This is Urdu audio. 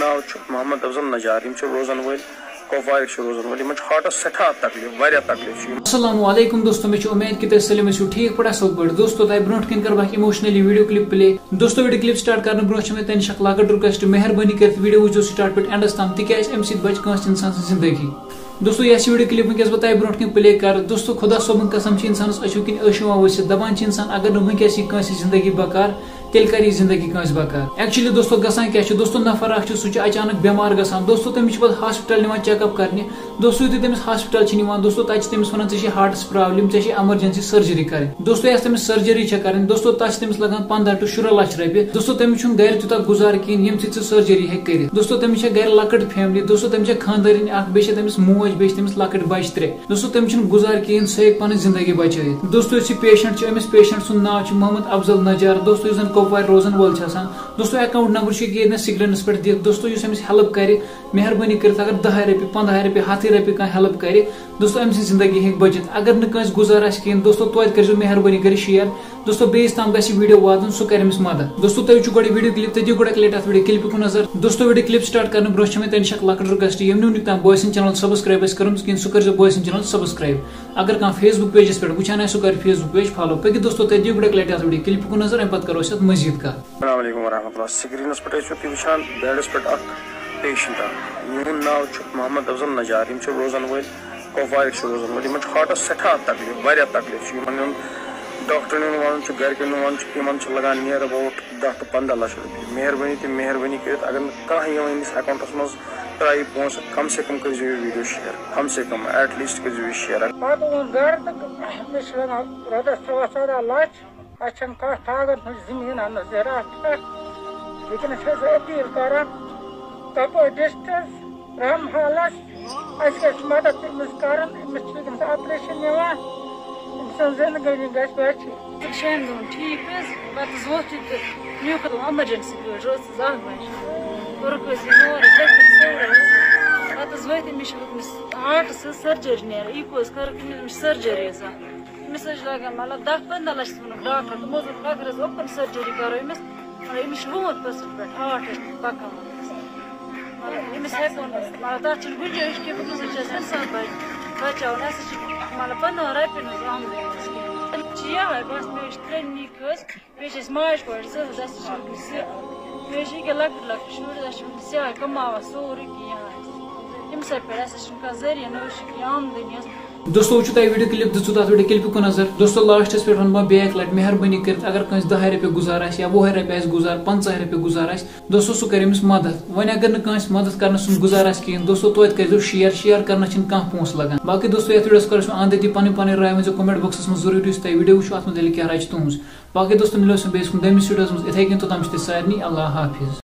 ناو محمد افضل نجار روزان ول کپوار روزان ول ہاٹس سٹھا تکلیف واریاہ تکلیف. السلام علیکم دوستو میں امید کہ سلیم ٲسِو ٹھیک پٲٹھۍ اصل پٲٹھۍ. دوستو تۄہہِ برونٛٹھ کِنۍ کر بہٕ اِموشنلی ویڈیو کلپ پلے. دوستو ویڈیو کلپ سٹارٹ کرنہٕ برونٛہہ چھِ مےٚ تُہنٛدِ نِش لۄکٕٹ رِکویسٹ مہربٲنی کٔرِتھ ویڈیو وٕچھِو سٹارٹ پٮ۪ٹھ اینڈس تام تِکیازِ امہِ سۭتۍ بچہِ کٲنٛسہِ اِنسان سٕنٛز زندگی. دوستو یۄس ویڈیو کلپ ونکیٚس بہٕ تۄہہِ برونٛٹھ کِنۍ پلے کرٕ دوستو خدا صٲبن قسم چھِ انسانس أچھو کِنۍ ٲش یِوان ؤسِتھ دپان چھِ انسان اگر نہٕ ونکیٚس یی کٲنٛسہِ زندگی بکار تیٚلہِ کر یی زندگی کٲنٛسہِ بکار. ایکچُؤلی دوستو گژھان کیاہ چھُ دوستو نفر اکھ چھُ سُہ چھُ اچانک بٮ۪مار گژھان دوستو تٔمِس چھِ پتہٕ ہاسپٹل نِوان چیک اپ کرنہِ. دوستو یُتھُے تٔمِس ہاسپٹل چھِ نِوان دوستو تتہِ چھِ تٔمِس ونان ژےٚ چھِ ہارٹس پرابلم ژےٚ چھِ ایمرجنسی سرجری کرٕنۍ. دوستو یۄس تٔمِس سرجری چھےٚ کرٕنۍ دوستو تتھ چھِ تٔمِس لگان 15 to 16 لچھ رۄپیہِ. دوستو تٔمِس چھُنہٕ گرِ تیوٗتاہ گُزارٕ کِہینۍ ییٚمہِ سۭتۍ سُہ سرجری ہیٚکہِ کٔرِتھ. دوستو تٔمِس چھےٚ گرِ لۄکٕٹ فیملی دوستو تٔمِس چھےٚ خاندارِنۍ اکھ بیٚیہِ چھےٚ تٔمِس موج بیٚیہِ چھِ تٔمِس لۄکٕٹۍ بچہِ 3. دوستو تٔمِس چھُنہٕ گُزارٕ کِہینۍ سُہ ہیٚکہِ پنٕنۍ زندگی بچٲوِتھ. دوستو یُس یہِ پیشنٹ چھُ أمِس پیشنٹ سُنٛد ناو چھُ محمد افضل نجار دوستو یُس زن کپوارِ روزن وول چھُ آسان. دوستو اکاؤنٹ نمبر چھُ ییٚتہِ سکرینس پٮ۪ٹھ دِتھ. دوستو یُس أمِس ہیلپ کرِ مہربٲنی کٔرِتھ اگر 10 رۄپیہِ 15 رۄپیہِ 100 رۄپیہِ کانٛہہ ہیلپ کرِ دوستو أمۍ سٕنٛز زندگی ہیٚکہِ بٔچِتھ. اگر نہٕ کٲنٛسہِ گُزار آسہِ کِہینۍ دوستو توتہِ کٔرۍزیو مہربٲنی کٔرِتھ شیر دوستو بیٚیِس تام گژھِ ویڈیو واتُن سُہ کرِ أمِس مدد. دوستو تُہۍ وٕچھِو گۄڈٕ ویڈیو کلپ تُہۍ دِیِو گۄڈٕ اکہِ لٹہِ اتھ ویڈیو کلپہِ کُن نظر. دوستو ویڈیو کلپ سٹارٹ کرنہٕ برونٛہہ چھِ مےٚ تُہنٛدِ نِش لۄکٕٹ رِکویسٹ ییٚمۍ نہٕ وُنیُک تام بوے سٕنٛدۍ چینل سبسکرایب آسہِ کٔرمٕژ کِہینۍ سُہ کٔرۍزیو بوے سٕنٛدۍ چینل سبسکرایب. اگر کانٛہہ فیس بُک پیجس پٮ۪ٹھ وٕچھان آسہِ سُہ کرِ فیس بُک پیج فالو. پٔکِو دوستو تُہۍ دِیِو گۄڈٕ اکہِ لٹہِ اتھ ویڈیو کلپہِ کُن نظر امہِ پتہٕ کرو أسۍ اتھ مزیٖد کتھ. السلام علیکم ورحمۃ اللہ. سکرینس پٮ۪ٹھ ٲسِو تُہۍ وٕچھان بیڈس پٮ۪ٹھ اکھ پیشنٹ اکھ یِہُنٛد ناو چھُ محمد افضل نجار روزان وٲلۍ کپوار روزان وٲلۍ ہاٹس سٹھا تکلیف واریاہ تکلیف چھُ یِمن ڈاکٹرن ونان چھُ گرِکٮ۪ن ونان چھُ یِمن چھُ لگان نیر اباؤٹ 10 to 15 لچھ رۄپیہِ. مہربٲنی تہِ مہربٲنی کٔرِتھ اگر نہٕ کانٛہہ یِوان أمِس اکاؤنٹس منٛز ترٛایہِ پونٛسہٕ کم سے کم کٔرۍزیو یہِ ویڈیو شیر کم سے کم ایٹ لیٖسٹ کٔرۍزیو یہِ شیر. پتہٕ اوٚن گرٕ تہٕ مےٚ چھِ لگان رۄپیس 13-14 لچھ اَسہِ چھنہٕ کانٛہہ ٹاگن ہٕنٛز زٔمیٖن اننس زِراعت پٮ۪ٹھ وٕنکیٚنس چھَس بہٕ أپیٖل کران کپوور ڈسٹرک رحمحالس اَسہِ گژھِ مدد أمِس کرُن أمِس چھُ وٕنکیٚنس آپریشن نِوان أمۍ سٕنٛز زندگٲنی گژھِ بچہِ. 6 دۄہن ٹھیٖک حظ پتہٕ حظ ووت یہِ تہٕ نیوٗکھ ایمرجنسی گٲڑۍ رٲژ 10 بجے کوٚرُکھ حظ یہِ یورٕ پتہٕ حظ وٲتۍ أمِس چھِ أمِس ہارٹس حظ سرجری نیران ایٖکو حظ کٔرٕکھ أمِس سرجری حظ أمِس حظ چھِ لگان مطلب 10-15 لچھ ووٚنُکھ ڈاکٹر تِمو حظ ووٚنُکھ اگر حظ اوپن سرجری کرو أمِس مطلب أمِس چھُ 90% پٮ۪ٹھ ہارٹ حظ پکان مطلب أمِس ہٮ۪کو نہٕ مطلب تتھ چھُنہٕ گُنجٲیِش کینٛہہ بہٕ حظ چھَس اِنسان بچاوُن اَسہِ چھِ مطلب 15 رۄپین ہٕنٛز آمدنی حظ کینٛہہ چھِ یِہے بس مےٚ چھِ 3 نِکۍ حظ بیٚیہِ چھِ أسۍ ماجہِ کورِ 2 حظ اَسہِ چھِ وٕنکیٚس یہِ مےٚ چھِ ییٚکیٛاہ لۄکٕٹۍ لۄکٕٹۍ شُرۍ أسۍ چھِ وٕنکیٚس یِہے کماوان سورُے کینٛہہ ییٚمہِ سۭتۍ پٮ۪ٹھ اَسہِ چھُنہٕ کانٛہہ ذٔریعہٕ نہ حظ چھِ کینٛہہ آمدنی حظ. دوستو وٕچھِو تۄہہِ ویڈیو کلپ دِژوٕ تتھ ویڈیو کلپہِ کُن نظر. دوستو لاسٹس پٮ۪ٹھ ونہٕ بہٕ بیٚیہِ اکہِ لٹہِ مہربٲنی کٔرِتھ اگر کٲنٛسہِ 10 رۄپیہِ گُزار آسہِ یا 20 رۄپیہِ آسہِ گُزار 50 رۄپیہِ گُزار آسہِ دوستو سُہ کرِ أمِس مدد. وۄنۍ اگر نہٕ کٲنٛسہِ مدد کرنس سُنٛد گُزار آسہِ کِہینۍ دوستو توتہِ کٔرۍزیو شیر کرنس چھِنہٕ کانٛہہ پونٛسہٕ لگان. باقٕے دوستو یتھ ویڈیوس کرو اندٔتی پنٕنۍ راے ؤنۍزیو کومنٹ بۄکسس منٛز ضروٗری یُس تۄہہِ ویڈیو وٕچھو اتھ متعلق کیٛاہ راے چھِ تُہنٛز. باقٕے دوستو مِلو بیٚیِس کُن دٔیمِس ویڈیوس منٛز یِتھے کٔنۍ توٚتام چھِ تۄہہِ سارنٕے اللہ حافظ.